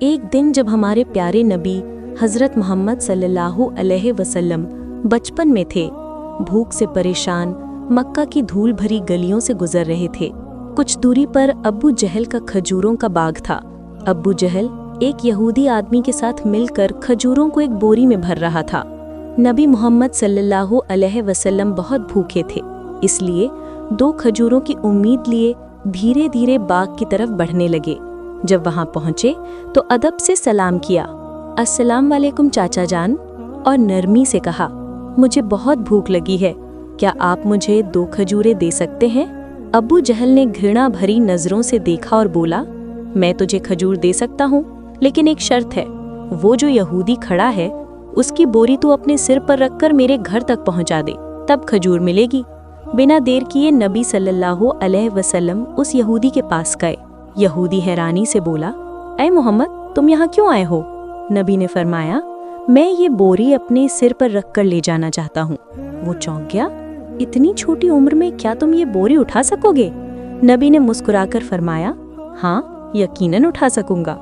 एक दिन जब हमारे प्यारे नबी हज़रत मोहम्मद सल्लल्लाहु अलैहि वसल्लम बचपन में थे, भूख से परेशान मक्का की धूल भरी गलियों से गुजर रहे थे। कुछ दूरी पर अब्बू जहल का खजूरों का बाग था। अब्बू जहल एक यहूदी आदमी के साथ मिलकर खजूरों को एक बोरी में भर रहा था। नबी मोहम्मद सल्लल्लाहु अलैहि वसल्लम बहुत भूखे थे, इसलिए 2 खजूरों की उम्मीद लिए धीरे धीरे बाग की तरफ बढ़ने लगे। जब वहां पहुंचे तो अदब से सलाम किया, अस्सलाम वालेकुम चाचा जान, और नरमी से कहा, मुझे बहुत भूख लगी है, क्या आप मुझे 2 खजूरें दे सकते हैं? अब्बू जहल ने घृणा भरी नजरों से देखा और बोला, मैं तुझे खजूर दे सकता हूँ, लेकिन एक शर्त है, वो जो यहूदी खड़ा है उसकी बोरी तू अपने सिर पर रखकर मेरे घर तक पहुँचा दे, तब खजूर मिलेगी। बिना देर किए नबी सल्लल्लाहु अलैहि वसल्लम उस यहूदी के पास गए। यहूदी हैरानी से बोला, ऐ मोहम्मद, तुम यहाँ क्यों आए हो? नबी ने फरमाया, मैं ये बोरी अपने सिर पर रखकर ले जाना चाहता हूँ। वो चौंक गया, इतनी छोटी उम्र में क्या तुम ये बोरी उठा सकोगे? नबी ने मुस्कुराकर फरमाया, हाँ यकीनन उठा सकूंगा।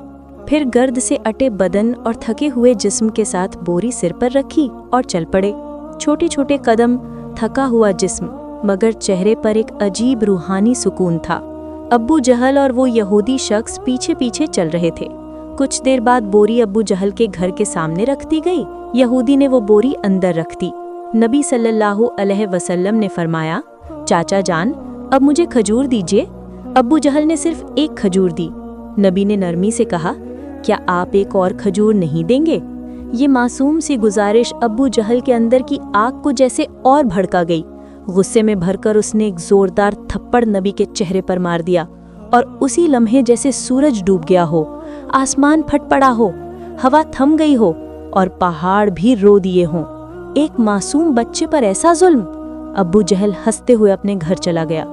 फिर गर्द से अटे बदन और थके हुए जिस्म के साथ बोरी सिर पर रखी और चल पड़े। छोटे छोटे कदम, थका हुआ जिस्म, मगर चेहरे पर एक अजीब रूहानी सुकून था। अब्बू जहल और वो यहूदी शख्स पीछे पीछे चल रहे थे। कुछ देर बाद बोरी अब्बू जहल के घर के सामने रख दी गई। यहूदी ने वो बोरी अंदर रख दी। नबी सल्लल्लाहु अलैहि वसल्लम ने फरमाया, चाचा जान, अब मुझे खजूर दीजिए। अब्बू जहल ने सिर्फ 1 खजूर दी। नबी ने नरमी से कहा, क्या आप एक और खजूर नहीं देंगे? ये मासूम सी गुजारिश अब्बू जहल के अंदर की आग को जैसे और भड़का गई। गुस्से में भरकर उसने एक जोरदार थप्पड़ नबी के चेहरे पर मार दिया और उसी लम्हे जैसे सूरज डूब गया हो, आसमान फट पड़ा हो, हवा थम गई हो और पहाड़ भी रो दिए हों। एक मासूम बच्चे पर ऐसा जुल्म! अब्बू जहल हंसते हुए अपने घर चला गया,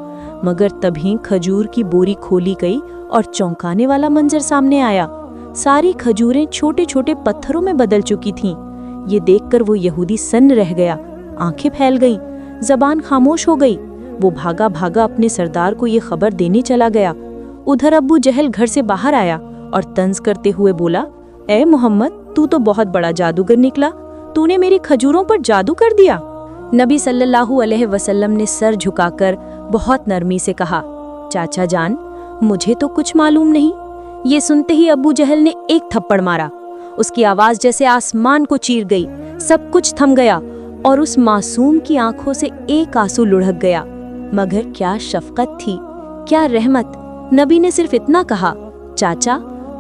मगर तभी खजूर की बोरी खोली गई और चौंकाने वाला मंजर सामने आया। सारी खजूरें छोटे छोटे पत्थरों में बदल चुकी थीं। ये देखकर वो यहूदी सन्न रह गया, आंखें फैल गईं, ज़बान खामोश हो गई। वो भागा भागा अपने सरदार को ये खबर देने चला गया। उधर अब्बू जहल घर से बाहर आया और तंज करते हुए बोला, ए मोहम्मद, तू तो बहुत बड़ा जादूगर निकला, तूने मेरी खजूरों पर जादू कर दिया। नबी सल्लल्लाहु अलैहि वसल्लम ने सर झुकाकर बहुत नरमी से कहा, चाचा जान, मुझे तो कुछ मालूम नहीं। ये सुनते ही अब्बू जहल ने एक थप्पड़ मारा। उसकी आवाज जैसे आसमान को चीर गई, सब कुछ थम गया और उस मासूम की आंखों से एक आंसू लुढ़क गया। मगर क्या शफकत थी, क्या रहमत! नबी ने सिर्फ इतना कहा, चाचा,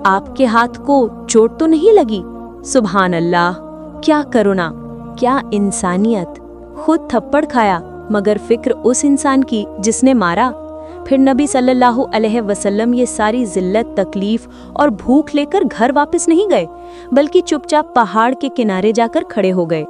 आपके हाथ को चोट तो नहीं लगी? सुभान अल्लाह, क्या करुणा, क्या इंसानियत! खुद थप्पड़ खाया, मगर फिक्र उस इंसान की जिसने मारा। फिर नबी सल्लल्लाहु अलैहि वसल्लम ये सारी जिल्लत, तकलीफ और भूख लेकर घर वापस नहीं गए, बल्कि चुपचाप पहाड़ के किनारे जाकर खड़े हो गए।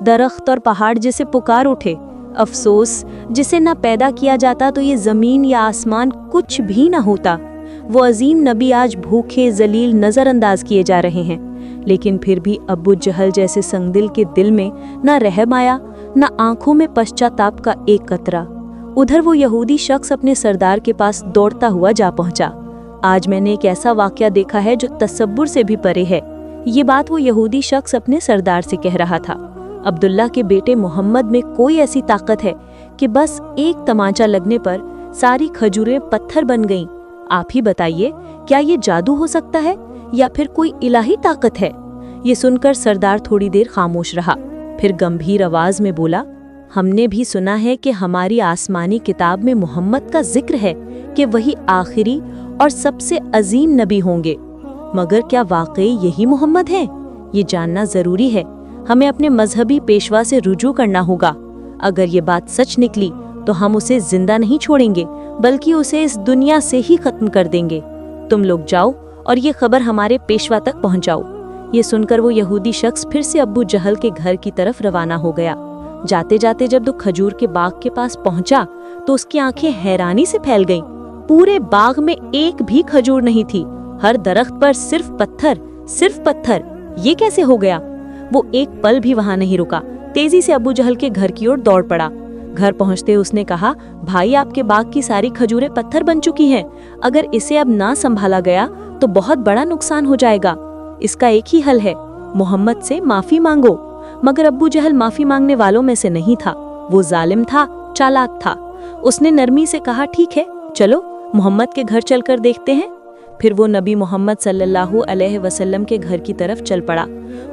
दरख्त और पहाड़ जिसे पुकार उठे, अफसोस जिसे न पैदा किया जाता तो ये ज़मीन या आसमान कुछ भी न होता। वो अजीम नबी आज भूखे जलील नज़रअंदाज किए जा रहे हैं, लेकिन फिर भी अब्बू जहल जैसे संगदिल के दिल में न रहम आया, न आंखों में पश्चाताप का एक कतरा। उधर वो यहूदी शख्स अपने सरदार के पास दौड़ता हुआ जा पहुंचा। आज मैंने एक ऐसा वाकया देखा है जो तसव्वुर से भी परे है। ये बात वो यहूदी शख्स अपने सरदार से कह रहा था। अब्दुल्ला के बेटे मोहम्मद में कोई ऐसी ताकत है कि बस एक तमाचा लगने पर सारी खजूरें पत्थर बन गईं। आप ही बताइए, क्या ये जादू हो सकता है या फिर कोई इलाही ताकत है? ये सुनकर सरदार थोड़ी देर खामोश रहा, फिर गंभीर आवाज में बोला, हमने भी सुना है कि हमारी आसमानी किताब में मोहम्मद का जिक्र है कि वही आखिरी और सबसे अजीम नबी होंगे, मगर क्या वाकई यही मोहम्मद हैं? ये जानना जरूरी है। हमें अपने मजहबी पेशवा से रुजू करना होगा। अगर ये बात सच निकली तो हम उसे जिंदा नहीं छोड़ेंगे, बल्कि उसे इस दुनिया से ही खत्म कर देंगे। तुम लोग जाओ और ये खबर हमारे पेशवा तक पहुंचाओ। ये सुनकर वो यहूदी शख्स फिर से अब्बू जहल के घर की तरफ रवाना हो गया। जाते जाते जब वो खजूर के बाग के पास पहुंचा तो उसकी आंखें हैरानी से फैल गईं। पूरे बाग में एक भी खजूर नहीं थी, हर दरख्त पर सिर्फ पत्थर, सिर्फ पत्थर। ये कैसे हो गया? वो एक पल भी वहां नहीं रुका, तेजी से अब्बू जहल के घर की ओर दौड़ पड़ा। घर पहुंचते उसने कहा, भाई, आपके बाग की सारी खजूरें पत्थर बन चुकी हैं। अगर इसे अब ना संभाला गया तो बहुत बड़ा नुकसान हो जाएगा। इसका एक ही हल है, मोहम्मद से माफी मांगो। मगर अब्बू जहल माफी मांगने वालों में से नहीं था। वो जालिम था, चालाक था। उसने नरमी से कहा, ठीक है, चलो मोहम्मद के घर चलकर देखते हैं। फिर वो नबी मोहम्मद सल्लल्लाहु अलैहि वसल्लम के घर की तरफ चल पड़ा।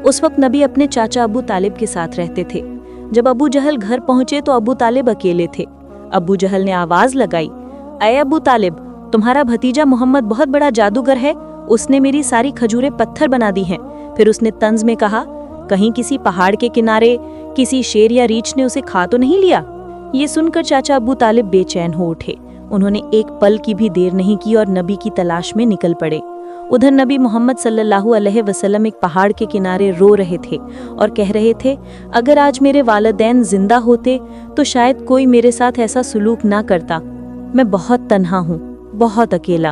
उस वक्त नबी अपने चाचा अबू तालिब के साथ रहते थे। जब अबू जहल घर पहुंचे तो अबू तालिब अकेले थे। अबू जहल ने आवाज लगाई, अय अबू तालिब, तुम्हारा भतीजा मोहम्मद बहुत बड़ा जादूगर है। उसने मेरी सारी खजूरें पत्थर बना दी हैं। फिर उसने तंज में कहा, कहीं किसी पहाड़ के किनारे किसी शेर या रीछ ने उसे खा तो नहीं लिया। ये सुनकर चाचा अबू तालिब बेचैन हो उठे। उन्होंने एक पल की भी देर नहीं की और नबी की तलाश में निकल पड़े। उधर नबी मोहम्मद सल्लल्लाहु अलैहि वसल्लम एक पहाड़ के किनारे रो रहे थे और कह रहे थे, अगर आज मेरे वालिदैन जिंदा होते तो शायद कोई मेरे साथ ऐसा सुलूक ना करता। मैं बहुत तन्हा हूँ, बहुत अकेला।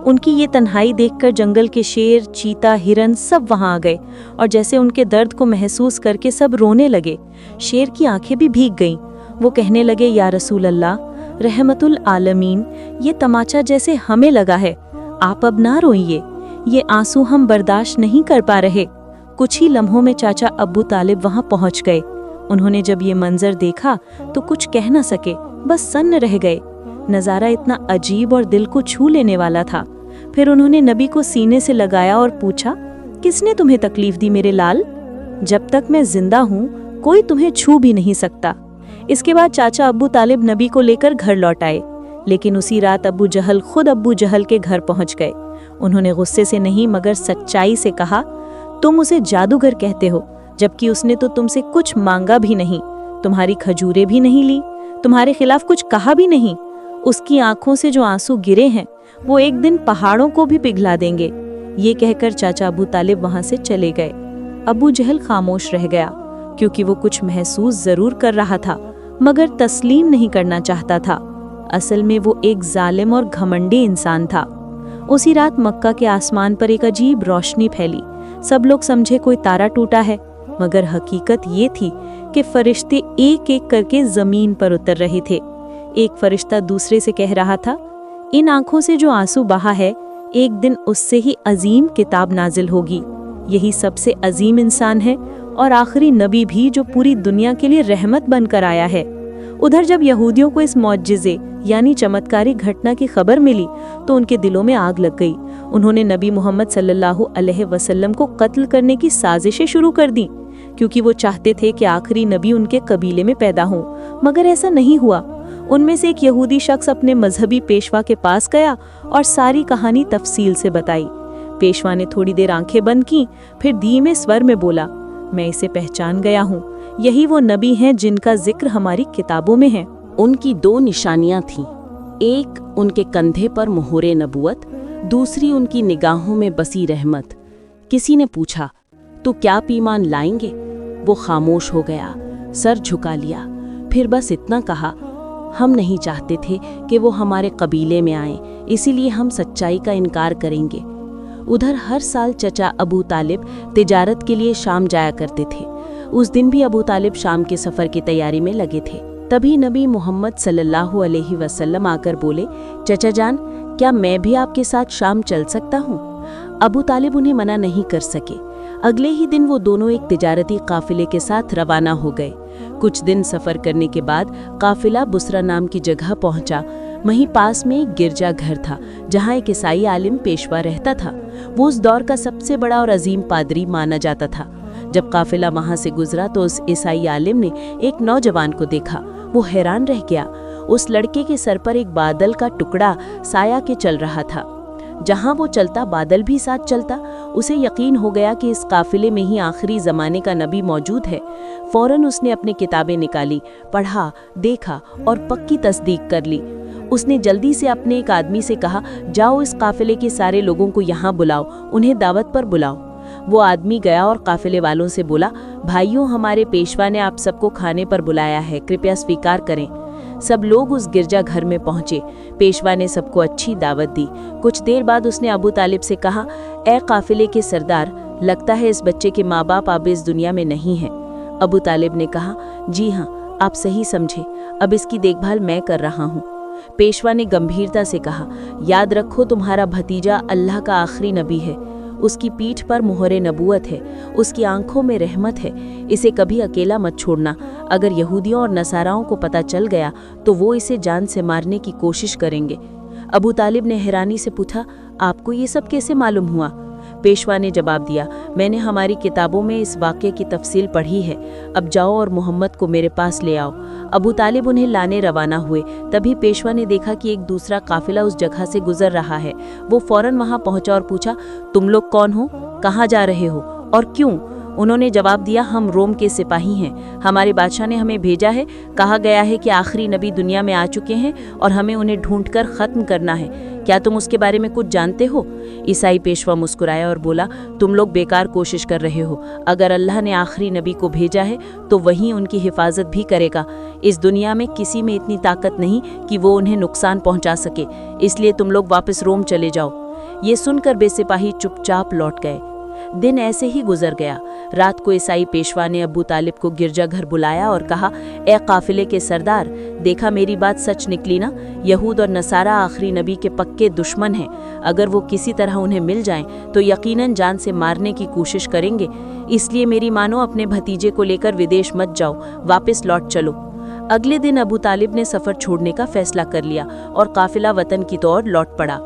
उनकी ये तन्हाई देखकर जंगल के शेर, चीता, हिरन सब वहां आ गए और जैसे उनके दर्द को महसूस करके सब रोने लगे। शेर की आंखें भी भीग गईं। वो कहने लगे, या रसूल अल्लाह, रहमतुल आलमीन, ये तमाचा जैसे हमें लगा है, आप अब ना रोइए, ये आंसू हम बर्दाश्त नहीं कर पा रहे। कुछ ही लम्हों में चाचा अब्बू तालिब वहां पहुंच गए। उन्होंने जब ये मंजर देखा तो कुछ कह न सके, बस सन्न रह गए। नज़ारा इतना अजीब और दिल को छू लेने वाला था। फिर उन्होंने नबी को सीने से लगाया और पूछा, किसने तुम्हें तकलीफ दी मेरे लाल? जब तक मैं जिंदा हूँ कोई तुम्हें छू भी नहीं सकता। इसके बाद चाचा अब्बू तालिब नबी को लेकर घर लौट आए, लेकिन उसी रात अब्बू जहल खुद अब्बू जहल के घर पहुंच गए। उन्होंने गुस्से से नहीं मगर सच्चाई से कहा, तुम उसे जादूगर कहते हो, जबकि उसने तो तुमसे कुछ मांगा भी नहीं, तुम्हारी खजूरें भी नहीं ली, तुम्हारे खिलाफ कुछ कहा भी नहीं। उसकी आंखों से जो आंसू गिरे हैं वो एक दिन पहाड़ों को भी पिघला देंगे। ये कहकर चाचा अबू तालिब वहां से चले गए। अबू जहल खामोश रह गया, क्योंकि वो कुछ महसूस जरूर कर रहा था मगर तस्लीम नहीं करना चाहता था। असल में वो एक जालिम और घमंडी इंसान था। उसी रात मक्का के आसमान पर एक अजीब रोशनी फैली। सब लोग समझे कोई तारा टूटा है, मगर हकीकत ये थी कि फरिश्ते एक एक करके जमीन पर उतर रहे थे। एक फरिश्ता दूसरे से कह रहा था, इन आंखों से जो आंसू बहा है, एक दिन उससे ही अजीम किताब नाजिल होगी। यही सबसे अजीम इंसान है और आखिरी नबी भी जो पूरी दुनिया के लिए रहमत बनकर आया है। उधर जब यहूदियों को इस मौजज़े यानी चमत्कारी घटना की खबर मिली तो उनके दिलों में आग लग गई। उन्होंने नबी मोहम्मद सल्लल्लाहु अलैहि वसल्लम को कत्ल करने की साजिशें शुरू कर दी, क्योंकि वो चाहते थे कि आखिरी नबी उनके कबीले में पैदा हो। मगर ऐसा नहीं हुआ। उनमें से एक यहूदी शख्स अपने मजहबी पेशवा के पास गया और सारी कहानी तफसील से बताई। पेशवा ने थोड़ी देर आंखें बंद की, फिर धीमे स्वर में बोला, मैं इसे पहचान गया हूँ, यही वो नबी हैं जिनका जिक्र हमारी किताबों में है। उनकी दो निशानियां थीं, एक उनके कंधे पर मोहरे नबुवत, दूसरी उनकी निगाहों में बसी रहमत। किसी ने पूछा, तो क्या ईमान लाएंगे? वो खामोश हो गया, सर झुका लिया, फिर बस इतना कहा, हम नहीं चाहते थे कि वो हमारे कबीले में आए, इसीलिए हम सच्चाई का इनकार करेंगे। उधर हर साल चचा अबू तालिब तिजारत के लिए शाम जाया करते थे। उस दिन भी अबू तालिब शाम के सफ़र की तैयारी में लगे थे। तभी नबी मोहम्मद सल्लल्लाहु अलैहि वसल्लम आकर बोले, चचा जान, क्या मैं भी आपके साथ शाम चल सकता हूँ? अबू तालिब उन्हें मना नहीं कर सके। अगले ही दिन वो दोनों एक तिजारती काफिले के साथ रवाना हो गए। कुछ दिन सफ़र करने के बाद काफिला बुसरा नाम की जगह पहुंचा। वहीं पास में एक गिरजा घर था जहां एक ईसाई आलिम पेशवा रहता था। वो उस दौर का सबसे बड़ा और अजीम पादरी माना जाता था। जब काफिला वहां से गुजरा तो उस ईसाई आलिम ने एक नौजवान को देखा। वो हैरान रह गया। उस लड़के के सर पर एक बादल का टुकड़ा साया के चल रहा था। जहां वो चलता बादल भी साथ चलता। उसे यकीन हो गया कि इस काफिले में ही आखिरी ज़माने का नबी मौजूद है। फौरन उसने अपनी किताबें निकाली, पढ़ा, देखा और पक्की तस्दीक कर ली। उसने जल्दी से अपने एक आदमी से कहा, जाओ इस काफिले के सारे लोगों को यहाँ बुलाओ, उन्हें दावत पर बुलाओ। वो आदमी गया और काफिले वालों से बोला, भाइयों, हमारे पेशवा ने आप सबको खाने पर बुलाया है, कृपया स्वीकार करें। सब लोग उस गिरजा घर में पहुंचे। पेशवा ने सबको अच्छी दावत दी। कुछ देर बाद उसने अबू तालिब से कहा, ए काफिले के सरदार, लगता है इस बच्चे के माँ बाप अब इस दुनिया में नहीं हैं। अबू तालिब ने कहा, जी हाँ, आप सही समझे, अब इसकी देखभाल मैं कर रहा हूँ। पेशवा ने गंभीरता से कहा, याद रखो तुम्हारा भतीजा अल्लाह का आखिरी नबी है, उसकी पीठ पर मुहरे नबूवत है, उसकी आंखों में रहमत है, इसे कभी अकेला मत छोड़ना। अगर यहूदियों और नसाराओं को पता चल गया तो वो इसे जान से मारने की कोशिश करेंगे। अबू तालिब ने हैरानी से पूछा, आपको ये सब कैसे मालूम हुआ? पेशवा ने जवाब दिया, मैंने हमारी किताबों में इस वाक़े की तफसील पढ़ी है, अब जाओ और मोहम्मद को मेरे पास ले आओ। अबू तालिब उन्हें लाने रवाना हुए। तभी पेशवा ने देखा कि एक दूसरा काफिला उस जगह से गुजर रहा है। वो फौरन वहां पहुंचा और पूछा, तुम लोग कौन हो, कहाँ जा रहे हो और क्यों? उन्होंने जवाब दिया, हम रोम के सिपाही हैं, हमारे बादशाह ने हमें भेजा है, कहा गया है कि आखिरी नबी दुनिया में आ चुके हैं और हमें उन्हें ढूंढकर ख़त्म करना है। क्या तुम उसके बारे में कुछ जानते हो? ईसाई पेशवा मुस्कुराया और बोला, तुम लोग बेकार कोशिश कर रहे हो। अगर अल्लाह ने आखिरी नबी को भेजा है तो वही उनकी हिफाजत भी करेगा। इस दुनिया में किसी में इतनी ताकत नहीं कि वो उन्हें नुकसान पहुंचा सके, इसलिए तुम लोग वापस रोम चले जाओ। ये सुनकर बेसिपाही चुपचाप लौट गए। दिन ऐसे ही गुजर गया। रात को ईसाई पेशवा ने अबू तालिब को गिरजाघर बुलाया और कहा, ए काफिले के सरदार, देखा मेरी बात सच निकली ना? यहूद और नसारा आखिरी नबी के पक्के दुश्मन हैं। अगर वो किसी तरह उन्हें मिल जाएं तो यकीनन जान से मारने की कोशिश करेंगे। इसलिए मेरी मानो अपने भतीजे को लेकर विदेश मत जाओ, वापस लौट चलो। अगले दिन अबू तालिब ने सफ़र छोड़ने का फैसला कर लिया और काफिला वतन की तौर लौट पड़ा।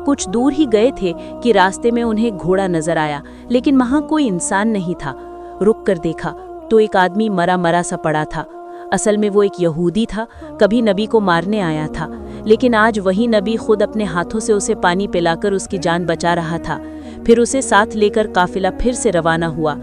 कुछ दूर ही गए थे कि रास्ते में उन्हें घोड़ा नजर आया, लेकिन वहां कोई इंसान नहीं था। रुक कर देखा तो एक आदमी मरा मरा सा पड़ा था। असल में वो एक यहूदी था, कभी नबी को मारने आया था, लेकिन आज वही नबी खुद अपने हाथों से उसे पानी पिलाकर उसकी जान बचा रहा था। फिर उसे साथ लेकर काफिला फिर से रवाना हुआ।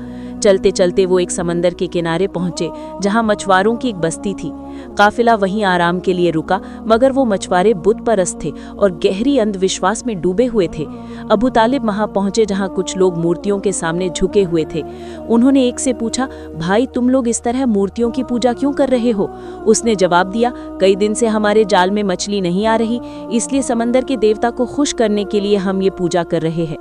चलते चलते वो एक समंदर के किनारे पहुंचे जहां मछुआरों की एक बस्ती थी। काफिला वहीं आराम के लिए रुका, मगर वो मछुआरे बुत परस्त थे और गहरी अंधविश्वास में डूबे हुए थे। अबू तालिब वहां पहुंचे जहां कुछ लोग मूर्तियों के सामने झुके हुए थे। उन्होंने एक से पूछा, भाई तुम लोग इस तरह मूर्तियों की पूजा क्यों कर रहे हो? उसने जवाब दिया, कई दिन से हमारे जाल में मछली नहीं आ रही, इसलिए समंदर के देवता को खुश करने के लिए हम ये पूजा कर रहे हैं।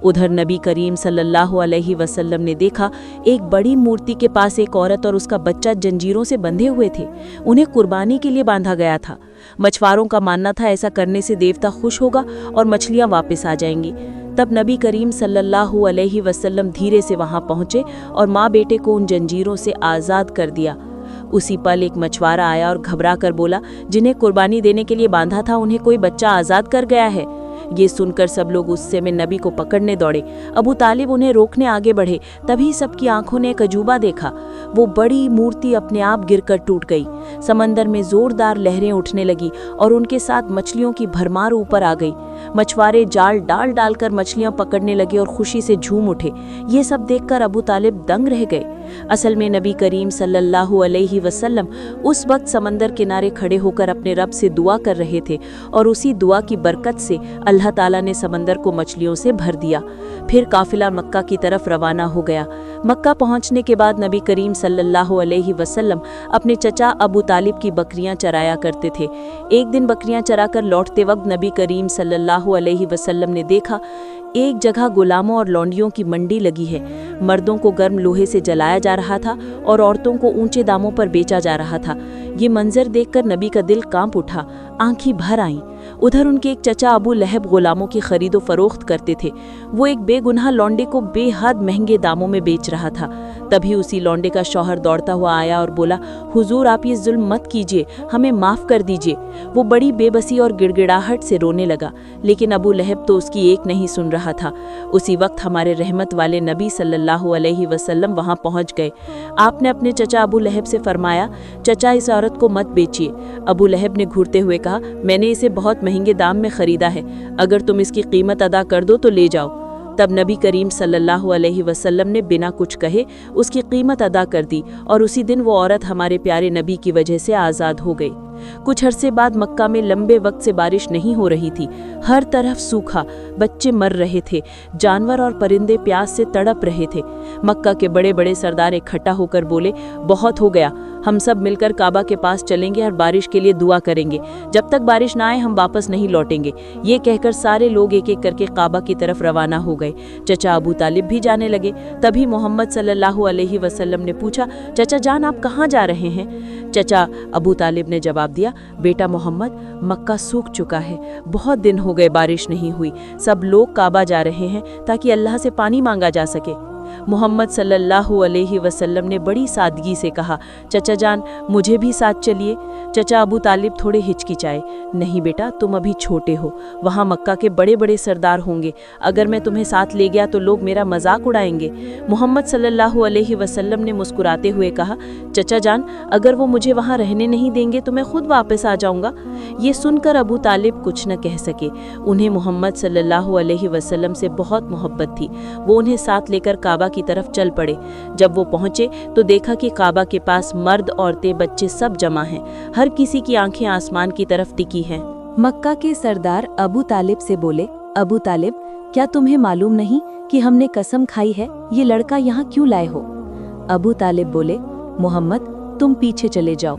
उधर नबी करीम सल्लल्लाहु अलैहि वसल्लम ने देखा, एक बड़ी मूर्ति के पास एक औरत और उसका बच्चा जंजीरों से बंधे हुए थे। उन्हें कुर्बानी के लिए बांधा गया था। मछुआरों का मानना था ऐसा करने से देवता खुश होगा और मछलियां वापस आ जाएंगी। तब नबी करीम सल्लल्लाहु अलैहि वसल्लम धीरे से वहां पहुंचे और माँ बेटे को उन जंजीरों से आज़ाद कर दिया। उसी पल एक मछुआरा आया और घबरा कर बोला, जिन्हें कुर्बानी देने के लिए बांधा था उन्हें कोई बच्चा आज़ाद कर गया है। ये सुनकर सब लोग गुस्से में नबी को पकड़ने दौड़े। अबू तालिब उन्हें रोकने आगे बढ़े, तभी सबकी आंखों ने एक अजूबा देखा। वो बड़ी मूर्ति अपने आप गिरकर टूट गई। समंदर में जोरदार लहरें उठने लगी और उनके साथ मछलियों की भरमार ऊपर आ गई। मछुआरे जाल डाल डालकर मछलियां पकड़ने लगे और खुशी से झूम उठे। ये सब देखकर अबू तालिब दंग रह गए। असल में नबी करीम सल्लल्लाहु अलैहि वसल्लम उस वक्त समंदर किनारे खड़े होकर अपने रब से दुआ कर रहे थे और उसी दुआ की बरकत से अल्लाह ताला ने समंदर को मछलियों से भर दिया। फिर काफिला मक्का की तरफ रवाना हो गया। मक्का पहुंचने के बाद नबी करीम सल्लल्लाहु अलैहि वसल्लम अपने चचा अबू तालिब की बकरियां चराया करते थे। एक दिन बकरियां चराकर लौटते वक्त नबी करीम सल्लल्लाहु अलैहि वसल्लम ने देखा, एक जगह गुलामों और लौंडियों की मंडी लगी है। मर्दों को गर्म लोहे से जलाया जा रहा था और औरतों को ऊंचे दामों पर बेचा जा रहा था। ये मंजर देखकर नबी का दिल कांप उठा, आंखें भर आईं। उधर उनके एक चचा अबू लहब गुलामों की खरीदो फरोख्त करते थे। वो एक बेगुनाह लौंडे को बेहद महंगे दामों में बेच रहा था। तभी उसी लौंडे का शौहर दौड़ता हुआ आया और बोला, हुजूर आप ये जुल्म मत कीजिए, हमें माफ़ कर दीजिए। वो बड़ी बेबसी और गिड़गिड़ाहट से रोने लगा, लेकिन अबू लहब तो उसकी एक नहीं सुन रहा था। उसी वक्त हमारे रहमत वाले नबी सल्लल्लाहु अलैहि वसल्लम वहां पहुंच गए। आपने अपने चचा अबू लहब से फरमाया, चचा इस औरत को मत बेचिए। अबू लहब ने घूरते हुए कहा, मैंने इसे बहुत महंगे दाम में खरीदा है, अगर तुम इसकी कीमत अदा कर दो तो ले जाओ। तब नबी करीम सल्लल्लाहु अलैहि वसल्लम ने बिना कुछ कहे उसकी कीमत अदा कर दी और उसी दिन वो औरत हमारे प्यारे नबी की वजह से आज़ाद हो गई। कुछ अरसे बाद मक्का में लंबे वक्त से बारिश नहीं हो रही थी। हर तरफ सूखा, बच्चे मर रहे थे, जानवर और परिंदे प्यास से तड़प रहे थे। मक्का के बड़े बड़े सरदार इकट्ठा होकर बोले, बहुत हो गया, हम सब मिलकर काबा के पास चलेंगे और बारिश के लिए दुआ करेंगे। जब तक बारिश ना आए हम वापस नहीं लौटेंगे। ये कहकर सारे लोग एक एक करके काबा की तरफ रवाना हो गए। चचा अबू तालिब भी जाने लगे। तभी मोहम्मद सल्लल्लाहु अलैहि वसल्लम ने पूछा, चचा जान आप कहाँ जा रहे हैं? चचा अबू तालिब ने जवाब जवाब दिया, बेटा मोहम्मद, मक्का सूख चुका है, बहुत दिन हो गए बारिश नहीं हुई, सब लोग काबा जा रहे हैं ताकि अल्लाह से पानी मांगा जा सके। मोहम्मद सल्लल्लाहु अलैहि वसल्लम ने बड़ी सादगी से कहा, चचा जान मुझे भी साथ चलिए। चचा अबू तालिब थोड़े हिचकिचाए, नहीं बेटा तुम अभी छोटे हो, वहाँ मक्का के बड़े बड़े सरदार होंगे, अगर मैं तुम्हें साथ ले गया तो लोग मेरा मजाक उड़ाएंगे। मोहम्मद सल्लल्लाहु अलैहि वसल्लम ने मुस्कुराते हुए कहा, चचा जान अगर वो मुझे वहाँ रहने नहीं देंगे तो मैं खुद वापस आ जाऊँगा। ये सुनकर अबू तालिब कुछ न कह सके। उन्हें मोहम्मद सल्लल्लाहु अलैहि वसल्लम से बहुत मोहब्बत थी। वो उन्हें साथ लेकर काबा की तरफ चल पड़े। जब वो पहुंचे तो देखा कि काबा के पास मर्द औरतें बच्चे सब जमा हैं, हर किसी की आंखें आसमान की तरफ टिकी हैं। मक्का के सरदार अबू तालिब से बोले, अबू तालिब क्या तुम्हें मालूम नहीं कि हमने कसम खाई है, ये लड़का यहाँ क्यों लाए हो? अबू तालिब बोले, मोहम्मद तुम पीछे चले जाओ।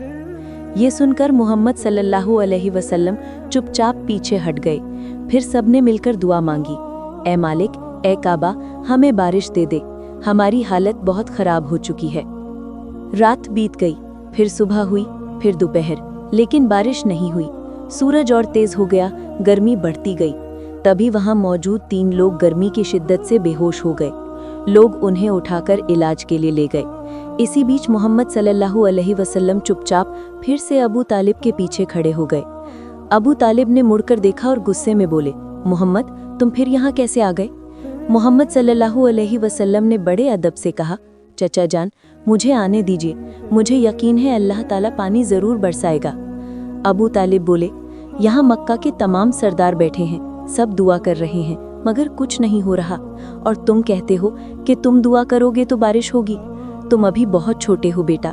ये सुनकर मोहम्मद सल्लल्लाहु अलैहि वसल्लम चुपचाप पीछे हट गए। फिर सबने मिलकर दुआ मांगी, ए मालिक, ए काबा, हमें बारिश दे दे, हमारी हालत बहुत खराब हो चुकी है। रात बीत गई, फिर सुबह हुई, फिर दोपहर, लेकिन बारिश नहीं हुई। सूरज और तेज हो गया, गर्मी बढ़ती गई। तभी वहां मौजूद 3 लोग गर्मी की शिद्दत से बेहोश हो गए। लोग उन्हें उठाकर इलाज के लिए ले गए। इसी बीच मोहम्मद सल्लल्लाहु अलैहि वसल्लम चुपचाप फिर से अबू तालिब के पीछे खड़े हो गए। अबू तालिब ने मुड़कर देखा और गुस्से में बोले, मोहम्मद तुम फिर यहाँ कैसे आ गए? मोहम्मद सल्लल्लाहु अलैहि वसल्लम ने बड़े अदब से कहा, चचा जान मुझे आने दीजिए, मुझे यकीन है अल्लाह ताला पानी जरूर बरसाएगा। अबू तालिब बोले, यहाँ मक्का के तमाम सरदार बैठे हैं, सब दुआ कर रहे हैं, मगर कुछ नहीं हो रहा, और तुम कहते हो कि तुम दुआ करोगे तो बारिश होगी। तुम अभी बहुत छोटे हो बेटा।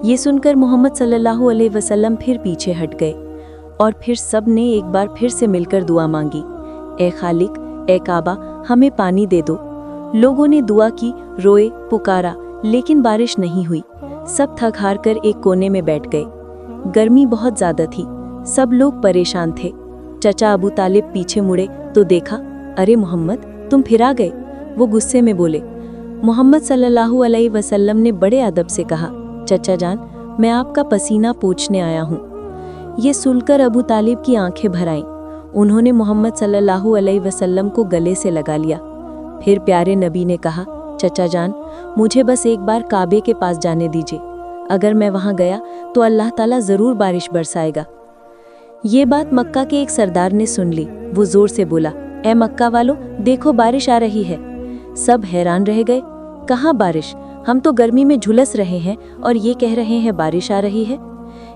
ये सुनकर मोहम्मद सल्लल्लाहु अलैहि वसल्लम फिर पीछे हट गए और फिर सब ने एक बार फिर से मिलकर दुआ मांगी, ए खालिक, ए काबा, हमें पानी दे दो। लोगों ने दुआ की, रोए, पुकारा, लेकिन बारिश नहीं हुई। सब थक हार कर एक कोने में बैठ गए। गर्मी बहुत ज्यादा थी, सब लोग परेशान थे। चचा अबू तालिब पीछे मुड़े तो देखा, अरे मोहम्मद तुम फिर आ गए। वो गुस्से में बोले। मोहम्मद सल्लल्लाहु अलैहि वसल्लम ने बड़े अदब से कहा, चचा जान मैं आपका पसीना पोंछने आया हूँ। ये सुनकर अबू तालिब की आंखें भर आईं। उन्होंने मोहम्मद सल्लल्लाहु अलैहि वसल्लम को गले से लगा लिया। फिर प्यारे नबी ने कहा, चचा जान मुझे बस एक बार काबे के पास जाने दीजिए, अगर मैं वहाँ गया तो अल्लाह ताला ज़रूर बारिश बरसाएगा। ये बात मक्का के एक सरदार ने सुन ली। वो जोर से बोला, ए मक्का वालों, देखो बारिश आ रही है। सब हैरान रह गए, कहाँ बारिश, हम तो गर्मी में झुलस रहे हैं और ये कह रहे हैं बारिश आ रही है।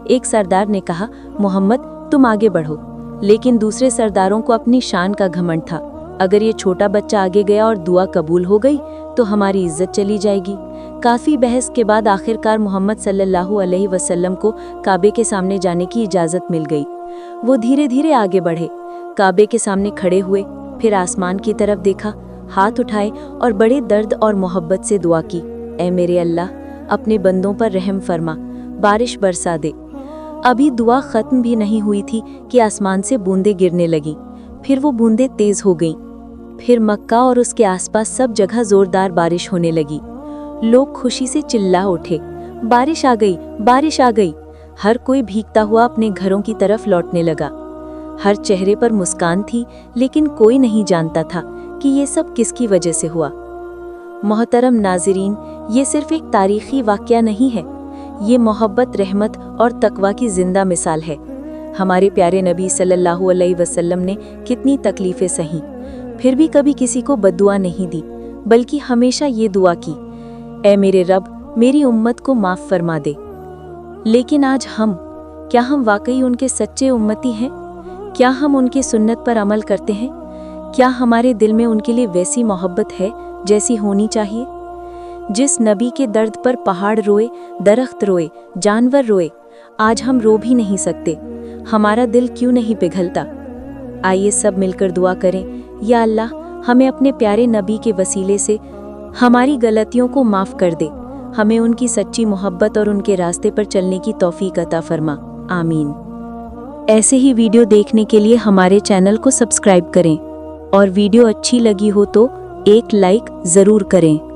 एक सरदार ने कहा, मोहम्मद तुम आगे बढ़ो। लेकिन दूसरे सरदारों को अपनी शान का घमंड था, अगर ये छोटा बच्चा आगे गया और दुआ कबूल हो गई तो हमारी इज्जत चली जाएगी। काफ़ी बहस के बाद आखिरकार मोहम्मद सल्लल्लाहु अलैहि वसल्लम को काबे के सामने जाने की इजाज़त मिल गई। वो धीरे धीरे आगे बढ़े, काबे के सामने खड़े हुए, फिर आसमान की तरफ देखा, हाथ उठाए और बड़े दर्द और मोहब्बत से दुआ की, ए मेरे अल्लाह, अपने बंदों पर रहम फरमा, बारिश बरसा दे। अभी दुआ ख़त्म भी नहीं हुई थी कि आसमान से बूंदें गिरने लगीं। फिर वो बूंदें तेज़ हो गईं। फिर मक्का और उसके आसपास सब जगह ज़ोरदार बारिश होने लगी। लोग खुशी से चिल्ला उठे, बारिश आ गई, बारिश आ गई। हर कोई भीगता हुआ अपने घरों की तरफ लौटने लगा। हर चेहरे पर मुस्कान थी, लेकिन कोई नहीं जानता था कि ये सब किसकी वजह से हुआ। मोहतरम नाज़रीन, ये सिर्फ एक तारीख़ी वाक़या नहीं है, ये मोहब्बत, रहमत और तकवा की ज़िंदा मिसाल है। हमारे प्यारे नबी सल्लल्लाहु अलैहि वसल्लम ने कितनी तकलीफ़ें सही, फिर भी कभी किसी को बद्दुआ नहीं दी, बल्कि हमेशा ये दुआ की, ऐ मेरे रब, मेरी उम्मत को माफ़ फरमा दे। लेकिन आज क्या हम वाकई उनके सच्चे उम्मती हैं? क्या हम उनकी सुन्नत पर अमल करते हैं? क्या हमारे दिल में उनके लिए वैसी मोहब्बत है जैसी होनी चाहिए? जिस नबी के दर्द पर पहाड़ रोए, दरख्त रोए, जानवर रोए, आज हम रो भी नहीं सकते। हमारा दिल क्यों नहीं पिघलता? आइए सब मिलकर दुआ करें, या अल्लाह, हमें अपने प्यारे नबी के वसीले से हमारी गलतियों को माफ़ कर दे, हमें उनकी सच्ची मोहब्बत और उनके रास्ते पर चलने की तौफीक अता फरमा। आमीन। ऐसे ही वीडियो देखने के लिए हमारे चैनल को सब्सक्राइब करें और वीडियो अच्छी लगी हो तो एक लाइक ज़रूर करें।